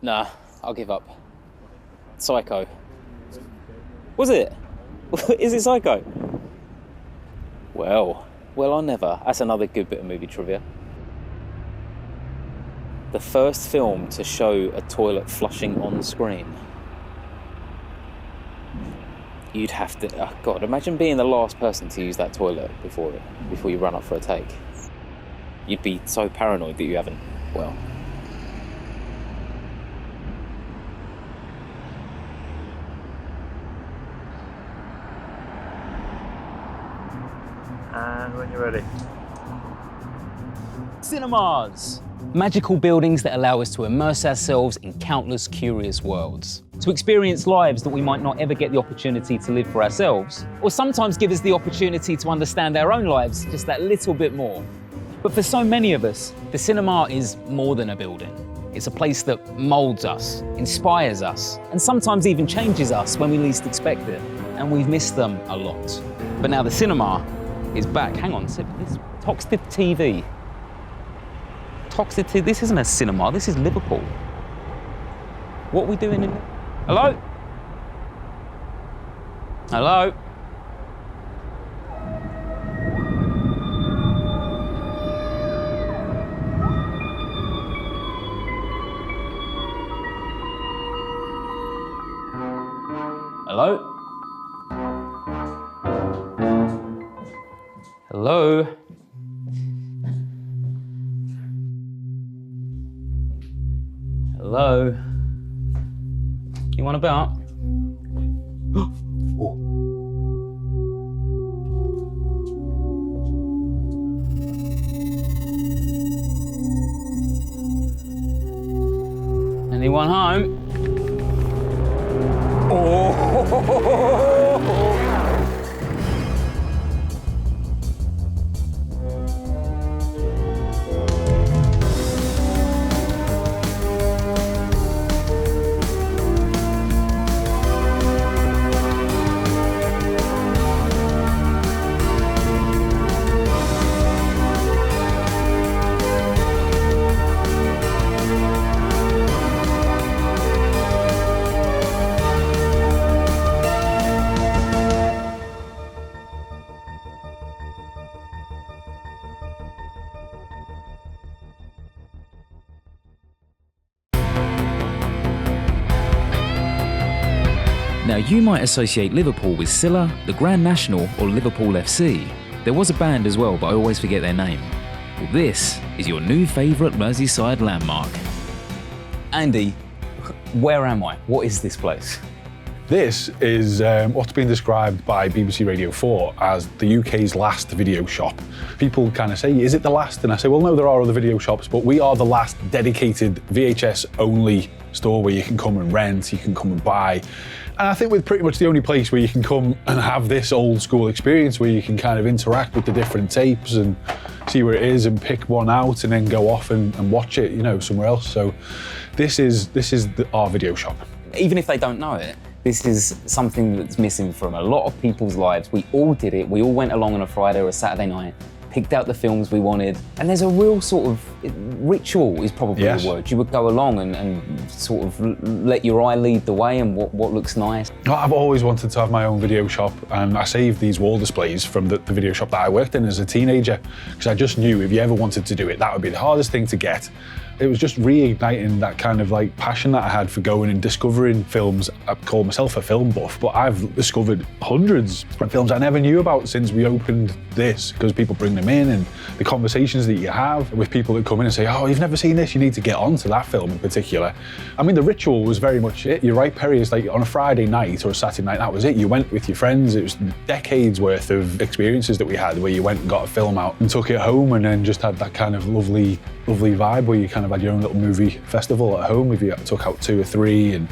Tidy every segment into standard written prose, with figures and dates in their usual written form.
Nah, I'll give up. Psycho. Was it? Is it Psycho? Well, or never. That's another good bit of movie trivia. The first film to show a toilet flushing on screen. You'd have to... Oh God, imagine being the last person to use that toilet before you run up for a take. You'd be so paranoid that you haven't... Well... And when you're ready. Cinemas! Magical buildings that allow us to immerse ourselves in countless curious worlds. To experience lives that we might not ever get the opportunity to live for ourselves, or sometimes give us the opportunity to understand our own lives just that little bit more. But for so many of us, the cinema is more than a building. It's a place that molds us, inspires us, and sometimes even changes us when we least expect it. And we've missed them a lot. But now the cinema is back. Hang on, this Toxic TV. Toxic TV, this isn't a cinema, this is Liverpool. What are we doing in there? Hello? Hello? Hello? Hello? Hello? You want about? Oh. Anyone home? Oh! Now, you might associate Liverpool with Scylla, the Grand National, or Liverpool FC. There was a band as well, but I always forget their name. Well, this is your new favourite Merseyside landmark. Andy, where am I? What is this place? This is what's been described by BBC Radio 4 as the UK's last video shop. People kind of say, is it the last? And I say, well, no, there are other video shops, but we are the last dedicated VHS-only store where you can come and rent, you can come and buy. And I think we're pretty much the only place where you can come and have this old school experience where you can kind of interact with the different tapes and see where it is and pick one out and then go off and watch it, you know, somewhere else. So this is our video shop. Even if they don't know it, this is something that's missing from a lot of people's lives. We all did it. We all went along on a Friday or a Saturday night, picked out the films we wanted, and there's a real sort of ritual is probably the word. You would go along and sort of let your eye lead the way and what looks nice. I've always wanted to have my own video shop, and I saved these wall displays from the video shop that I worked in as a teenager, because I just knew if you ever wanted to do it, that would be the hardest thing to get. It was just reigniting that kind of like passion that I had for going and discovering films. I call myself a film buff, but I've discovered hundreds of films I never knew about since we opened this, because people bring them in and the conversations that you have with people that come in and say, oh, you've never seen this, you need to get onto that film in particular. I mean, the ritual was very much it. You're right, Perry, it's like on a Friday night or a Saturday night, that was it. You went with your friends. It was decades worth of experiences that we had where you went and got a film out and took it home and then just had that kind of lovely vibe where you kind of had your own little movie festival at home if you took out 2 or 3 and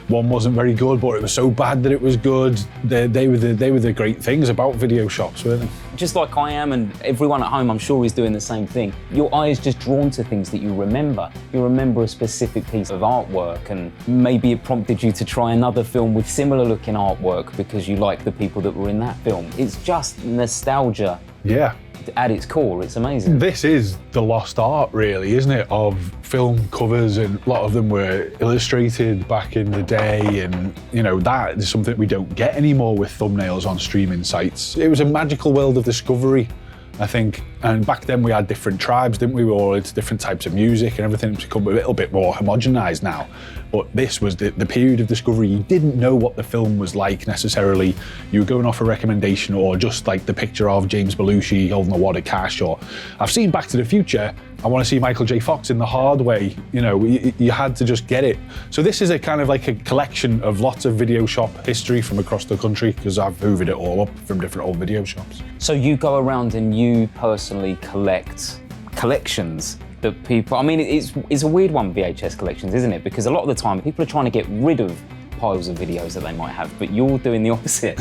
one wasn't very good, but it was so bad that it was good. They were the great things about video shops, weren't they? Just like I am, and everyone at home I'm sure is doing the same thing. Your eye is just drawn to things that you remember. You remember a specific piece of artwork, and maybe it prompted you to try another film with similar looking artwork because you like the people that were in that film. It's just nostalgia. Yeah, at its core, it's amazing. This is the lost art, really, isn't it, of film covers, and a lot of them were illustrated back in the day, and you know, that is something we don't get anymore with thumbnails on streaming sites. It was a magical world of discovery, I think, and back then we had different tribes, didn't we? We were all into different types of music, and everything's become a little bit more homogenized now. But this was the period of discovery. You didn't know what the film was like necessarily. You were going off a recommendation, or just like the picture of James Belushi holding a wad of cash, or I've seen Back to the Future, I want to see Michael J. Fox in the hard way. You know, you had to just get it. So this is a kind of like a collection of lots of video shop history from across the country, because I've hoovered it all up from different old video shops. So you go around and you personally collect collections that people, I mean, it's a weird one, VHS collections, isn't it? Because a lot of the time people are trying to get rid of piles of videos that they might have, but you're doing the opposite.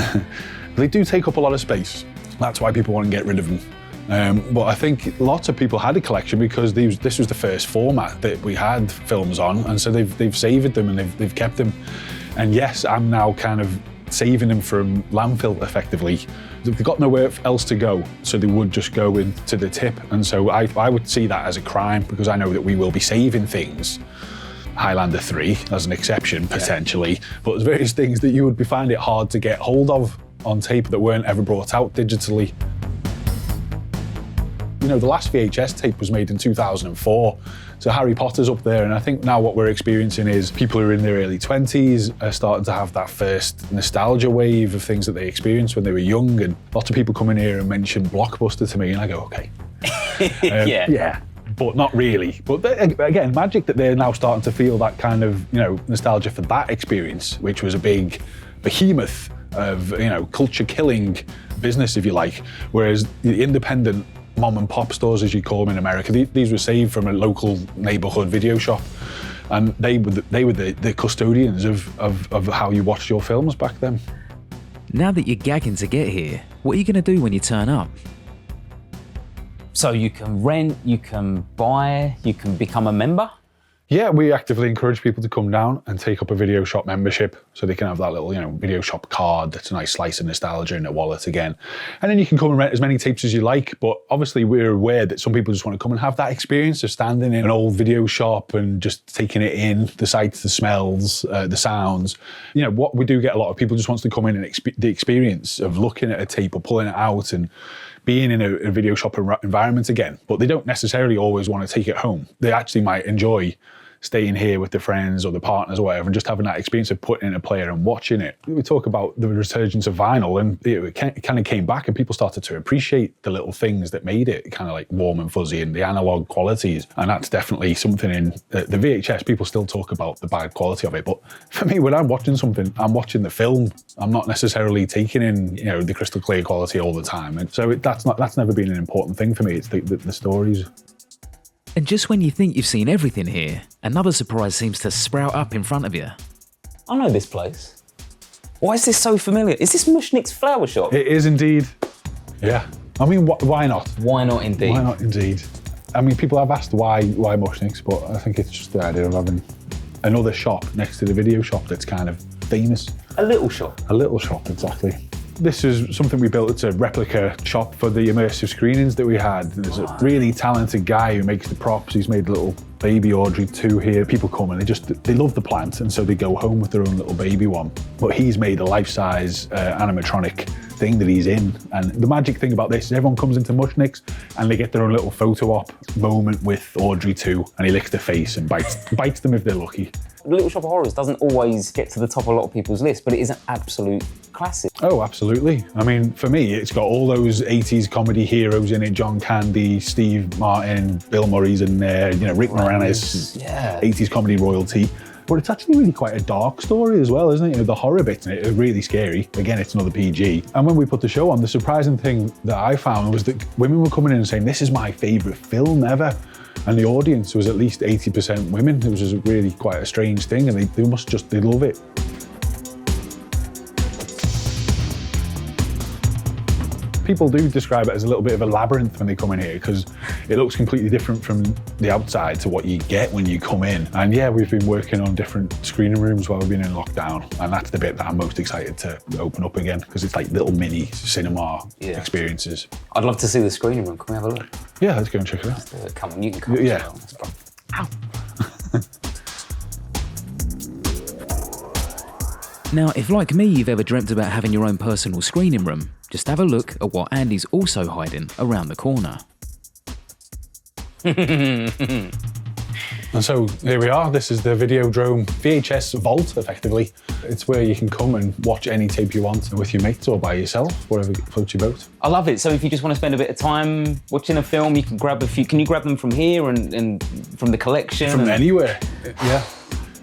They do take up a lot of space. That's why people want to get rid of them. But I think lots of people had a collection because this was the first format that we had films on, and so they've saved them and they've kept them. And yes, I'm now kind of saving them from landfill effectively. They've got nowhere else to go, so they would just go into the tip. And so I would see that as a crime, because I know that we will be saving things. Highlander 3 as an exception, potentially, yeah. But there's various things that you would find it hard to get hold of on tape that weren't ever brought out digitally. You know, the last VHS tape was made in 2004, so Harry Potter's up there, and I think now what we're experiencing is people who are in their early 20s are starting to have that first nostalgia wave of things that they experienced when they were young, and lots of people come in here and mention Blockbuster to me, and I go, okay. Yeah, but not really. But again, magic that they're now starting to feel that kind of, you know, nostalgia for that experience, which was a big behemoth of, you know, culture-killing business, if you like, whereas the independent mom and pop stores, as you call them in America, these were saved from a local neighborhood video shop, and they were the custodians of how you watched your films back then. Now that you're gagging to get here, what are you going to do when you turn up? So you can rent, you can buy, you can become a member? Yeah, we actively encourage people to come down and take up a video shop membership, so they can have that little, you know, video shop card that's a nice slice of nostalgia in their wallet again. And then you can come and rent as many tapes as you like, but obviously we're aware that some people just want to come and have that experience of standing in an old video shop and just taking it in, the sights, the smells, the sounds. You know, what we do get a lot of people just wants to come in and the experience of looking at a tape or pulling it out and being in a video shop environment again, but they don't necessarily always want to take it home. They actually might enjoy staying here with their friends or their partners or whatever, and just having that experience of putting in a player and watching it. We talk about the resurgence of vinyl, and it kind of came back, and people started to appreciate the little things that made it kind of like warm and fuzzy, and the analog qualities. And that's definitely something in the VHS. People still talk about the bad quality of it, but for me, when I'm watching something, I'm watching the film. I'm not necessarily taking in, you know, the crystal clear quality all the time. And so that's never been an important thing for me. It's the stories. And just when you think you've seen everything here, another surprise seems to sprout up in front of you. I know this place. Why is this so familiar? Is this Mushnick's flower shop? It is indeed. Yeah. I mean, why not? Why not indeed? Why not indeed? I mean, people have asked why Mushnick's, but I think it's just the idea of having another shop next to the video shop that's kind of famous. A little shop? A little shop, exactly. This is something we built. It's a replica shop for the immersive screenings that we had. There's a really talented guy who makes the props. He's made a little baby Audrey 2 here. People come and they love the plant, and so they go home with their own little baby one. But he's made a life-size animatronic thing that he's in. And the magic thing about this is everyone comes into Mushnick's and they get their own little photo op moment with Audrey 2, and he licks their face and bites them if they're lucky. Little Shop of Horrors doesn't always get to the top of a lot of people's lists, but it is an absolute classic. Oh, absolutely. I mean, for me, it's got all those 80s comedy heroes in it. John Candy, Steve Martin, Bill Murray's in there, you know, Rick Moranis, yeah. 80s comedy royalty. But it's actually really quite a dark story as well, isn't it? You know, the horror bits in it are really scary. Again, it's another PG. And when we put the show on, the surprising thing that I found was that women were coming in and saying, this is my favourite film ever. And the audience was at least 80% women. It was just really quite a strange thing, and they love it. People do describe it as a little bit of a labyrinth when they come in here, because it looks completely different from the outside to what you get when you come in. And yeah, we've been working on different screening rooms while we've been in lockdown, and that's the bit that I'm most excited to open up again, because it's like little mini cinema experiences. I'd love to see the screening room. Can we have a look? Yeah, let's go and check it out. Come on, you can come as well. That's fine. Ow. Now, if like me you've ever dreamt about having your own personal screening room, just have a look at what Andy's also hiding around the corner. And so here we are. This is the Videodrome VHS vault, effectively. It's where you can come and watch any tape you want with your mates or by yourself, whatever floats your boat. I love it. So if you just want to spend a bit of time watching a film, you can grab a few. Can you grab them from here and from the collection? From anywhere, yeah.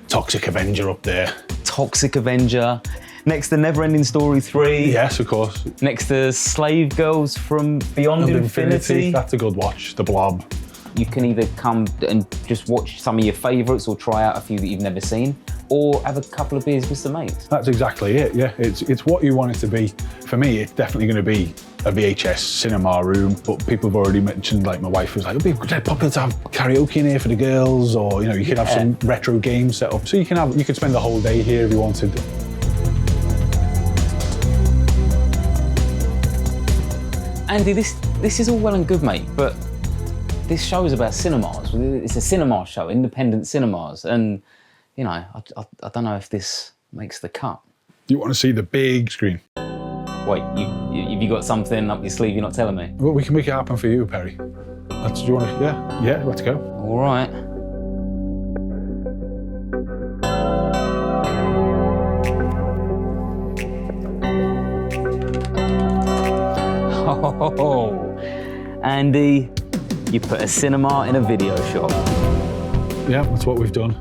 Toxic Avenger up there. Toxic Avenger. Next to Neverending Story 3. Yes, of course. Next to Slave Girls from Beyond Infinity. That's a good watch. The Blob. You can either come and just watch some of your favourites or try out a few that you've never seen, or have a couple of beers with some mates. That's exactly it, yeah. It's what you want it to be. For me, it's definitely going to be a VHS cinema room, but people have already mentioned, like my wife was like, it'd be popular to have karaoke in here for the girls, or you know, you could have some retro games set up. So you could spend the whole day here if you wanted. Andy, this is all well and good, mate, but this show is about cinemas. It's a cinema show, independent cinemas, and you know, I don't know if this makes the cut. You want to see the big screen? Wait, have you got something up your sleeve you're not telling me? Well, we can make it happen for you, Perry. Do you want to? Yeah, let's go. All right. Oh, Andy, you put a cinema in a video shop. Yeah, that's what we've done.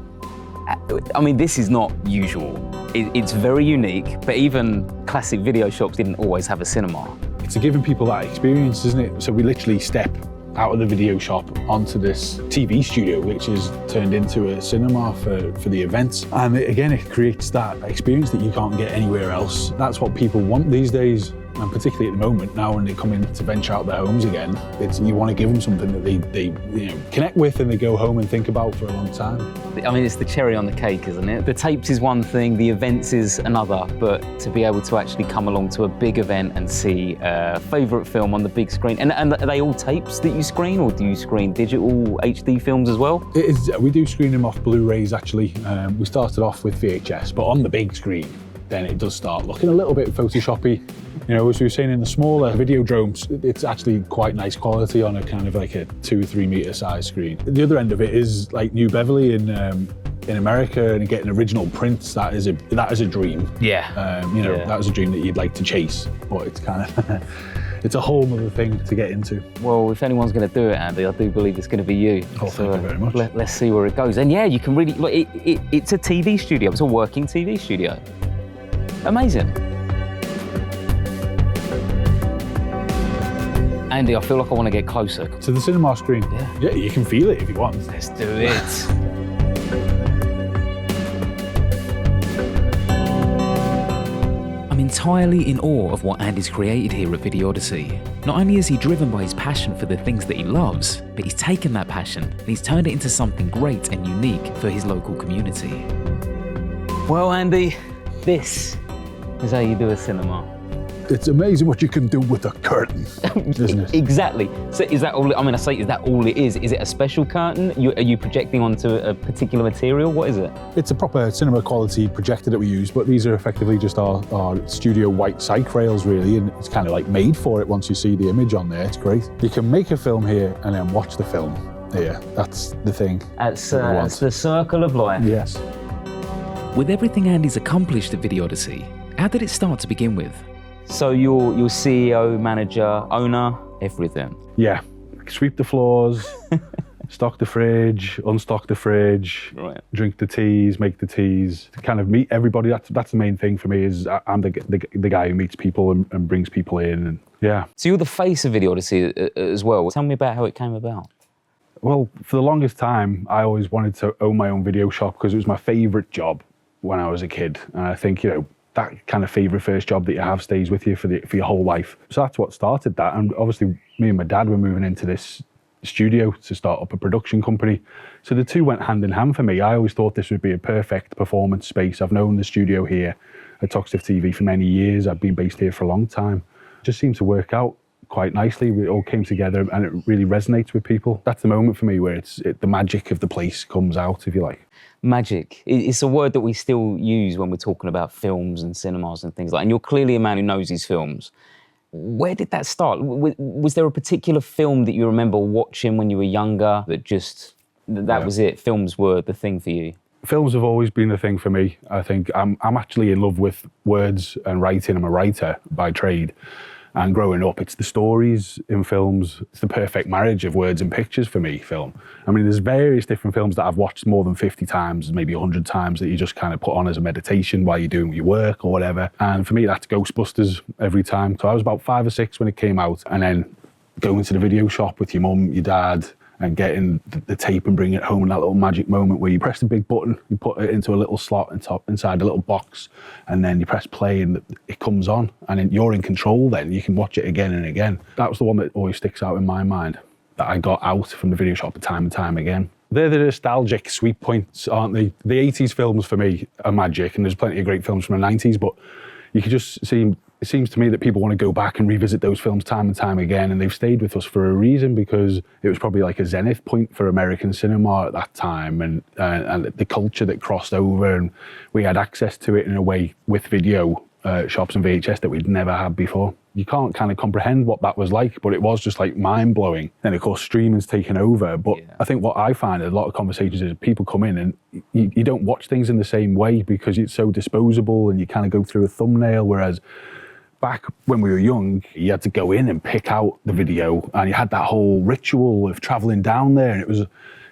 I mean, this is not usual. It's very unique, but even classic video shops didn't always have a cinema. It's giving people that experience, isn't it? So we literally step out of the video shop onto this TV studio, which is turned into a cinema for the events. And again, it creates that experience that you can't get anywhere else. That's what people want these days. And particularly at the moment, now when they come in to venture out their homes again, you want to give them something that they connect with and they go home and think about for a long time. I mean, it's the cherry on the cake, isn't it? The tapes is one thing, the events is another, but to be able to actually come along to a big event and see a favourite film on the big screen, and are they all tapes that you screen, or do you screen digital HD films as well? We do screen them off Blu-rays, actually. We started off with VHS, but on the big screen, then it does start looking a little bit Photoshoppy. You know, as we were saying, in the smaller Videodromes, it's actually quite nice quality on a kind of like a 2-3 metre size screen. The other end of it is like New Beverly in America, and getting original prints. That is a dream. Yeah. That was a dream that you'd like to chase, but it's kind of it's a whole other thing to get into. Well, if anyone's going to do it, Andy, I do believe it's going to be you. Oh, thank you very much. Let's see where it goes. And yeah, you can really look. It's a TV studio. It's a working TV studio. Amazing. Andy, I feel like I want to get closer. To the cinema screen? Yeah, you can feel it if you want. Let's do it. I'm entirely in awe of what Andy's created here at VideOdyssey. Not only is he driven by his passion for the things that he loves, but he's taken that passion and he's turned it into something great and unique for his local community. Well, Andy, this is how you do a cinema. It's amazing what you can do with a curtain, isn't it? Exactly. So is that all? I mean, is that all it is? Is it a special curtain? Are you projecting onto a particular material? What is it? It's a proper cinema quality projector that we use, but these are effectively just our studio white cyc rails, really, and it's kind of like made for it. Once you see the image on there, it's great. You can make a film here and then watch the film here. That's the thing. That's the circle of life. Yes. With everything Andy's accomplished at VideOdyssey, how did it start to begin with? So you're CEO, manager, owner, everything. Yeah, sweep the floors, stock the fridge, unstock the fridge, right. Drink the teas, make the teas, kind of meet everybody. That's the main thing for me. Is I'm the guy who meets people and brings people in, and yeah. So you're the face of VideOdyssey as well. Tell me about how it came about. Well, for the longest time, I always wanted to own my own video shop because it was my favourite job when I was a kid, and I think that kind of favourite first job that you have stays with you for your whole life. So that's what started that. And obviously me and my dad were moving into this studio to start up a production company. So the two went hand in hand for me. I always thought this would be a perfect performance space. I've known the studio here at Toxtif TV for many years. I've been based here for a long time. It just seemed to work out quite nicely. We all came together and it really resonates with people. That's the moment for me where the magic of the place comes out, if you like. Magic. It's a word that we still use when we're talking about films and cinemas and things like that. And you're clearly a man who knows his films. Where did that start? Was there a particular film that you remember watching when you were younger that was it? Films were the thing for you? Films have always been the thing for me. I think I'm actually in love with words and writing. I'm a writer by trade. And growing up, it's the stories in films. It's the perfect marriage of words and pictures for me, film. I mean, there's various different films that I've watched more than 50 times, maybe 100 times, that you just kind of put on as a meditation while you're doing your work or whatever. And for me, that's Ghostbusters every time. So I was about 5 or 6 when it came out, and then going to the video shop with your mum, your dad, and getting the tape and bringing it home, and that little magic moment where you press the big button, you put it into a little slot inside a little box, and then you press play and it comes on, and then you're in control then. You can watch it again and again. That was the one that always sticks out in my mind, that I got out from the video shop time and time again. They're the nostalgic sweet points, aren't they? The 80s films for me are magic, and there's plenty of great films from the 90s, but you could just see, it seems to me that people want to go back and revisit those films time and time again, and they've stayed with us for a reason, because it was probably like a zenith point for American cinema at that time, and the culture that crossed over, and we had access to it in a way with video shops and VHS that we'd never had before. You can't kind of comprehend what that was like, but it was just like mind-blowing. Then of course streaming's taken over, but yeah. I think what I find in a lot of conversations is people come in and you don't watch things in the same way because it's so disposable and you kind of go through a thumbnail, whereas back when we were young, you had to go in and pick out the video, and you had that whole ritual of traveling down there, and it was,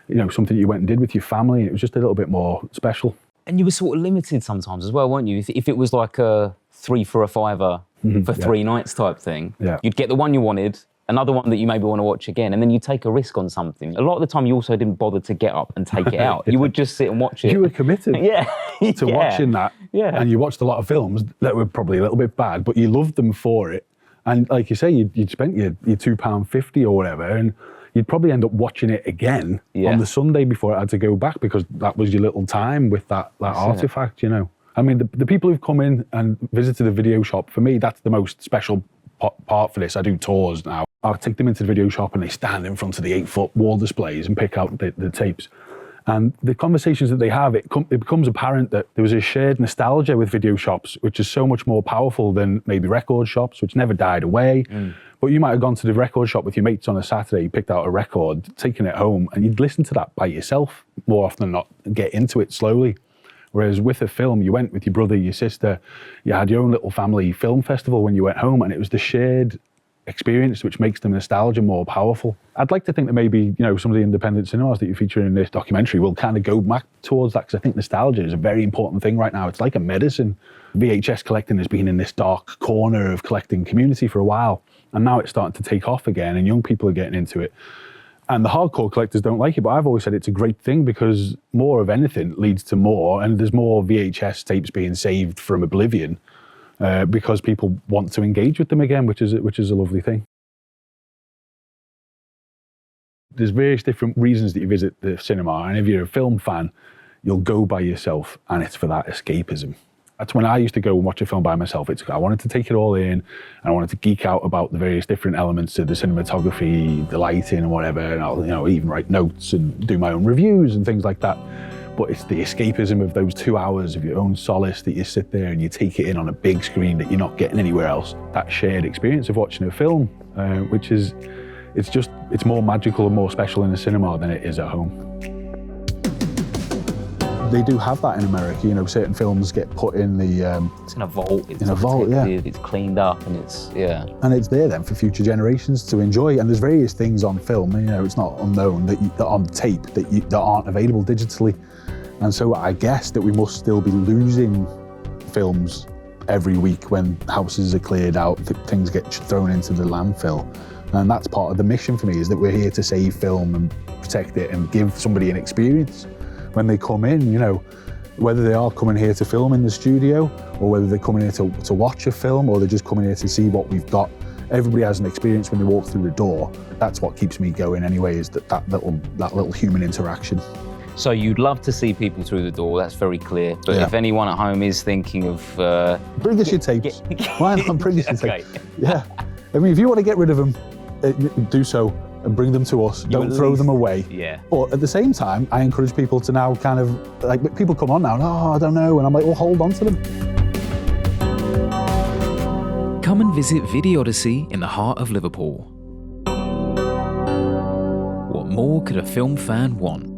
you know, something you went and did with your family, and it was just a little bit more special. And you were sort of limited sometimes as well, weren't you? If it was like a 3 for a $5 for 3 nights type thing, you'd get the one you wanted, another one that you maybe want to watch again, and then you take a risk on something. A lot of the time you also didn't bother to get up and take it out. You would just sit and watch it. You were committed to watching that. Yeah. And you watched a lot of films that were probably a little bit bad, but you loved them for it. And like you say, you'd spent your £2.50 or whatever, and you'd probably end up watching it again on the Sunday before it had to go back, because that was your little time with that artifact, you know. I mean, the people who've come in and visited the video shop, for me, that's the most special part for this. I do tours now. I'll take them into the video shop and they stand in front of the 8-foot wall displays and pick out the tapes. And the conversations that they have, it becomes apparent that there was a shared nostalgia with video shops, which is so much more powerful than maybe record shops, which never died away. But you might have gone to the record shop with your mates on a Saturday, picked out a record, taken it home, and you'd listen to that by yourself more often than not, and get into it slowly. Whereas with a film, you went with your brother, your sister, you had your own little family film festival when you went home, and it was the shared experience which makes the nostalgia more powerful. I'd like to think that maybe, you know, some of the independent cinemas that you feature in this documentary will kind of go back towards that, because I think nostalgia is a very important thing right now. It's like a medicine. VHS collecting has been in this dark corner of collecting community for a while, and now it's starting to take off again, and young people are getting into it. And the hardcore collectors don't like it, but I've always said it's a great thing, because more of anything leads to more, and there's more VHS tapes being saved from oblivion because people want to engage with them again, which is a lovely thing. There's various different reasons that you visit the cinema, and if you're a film fan, you'll go by yourself, and it's for that escapism. That's when I used to go and watch a film by myself. I wanted to take it all in, and I wanted to geek out about the various different elements of the cinematography, the lighting and whatever, and I'll, you know, even write notes and do my own reviews and things like that. But it's the escapism of those 2 hours of your own solace that you sit there and you take it in on a big screen that you're not getting anywhere else. That shared experience of watching a film, which is, it's more magical and more special in the cinema than it is at home. They do have that in America, you know, certain films get put in the... it's in a vault. It's in a vault, yeah. It's cleaned up, and it's, And it's there then for future generations to enjoy. And there's various things on film, you know, it's not unknown, that on tape that aren't available digitally. And so I guess that we must still be losing films every week when houses are cleared out, things get thrown into the landfill. And that's part of the mission for me, is that we're here to save film and protect it and give somebody an experience when they come in, you know. Whether they are coming here to film in the studio, or whether they're coming here to watch a film, or they're just coming here to see what we've got, everybody has an experience when they walk through the door. That's what keeps me going anyway, is that little human interaction. So you'd love to see people through the door, that's very clear. But if anyone at home is thinking of... bring us your tapes. Why not bring us your tapes? Yeah. I mean, if you want to get rid of them, do so and bring them to us. Don't throw them away. Yeah. But at the same time, I encourage people to now kind of, like, people come on now, and, I don't know, and I'm like, well, hold on to them. Come and visit VideOdyssey in the heart of Liverpool. What more could a film fan want?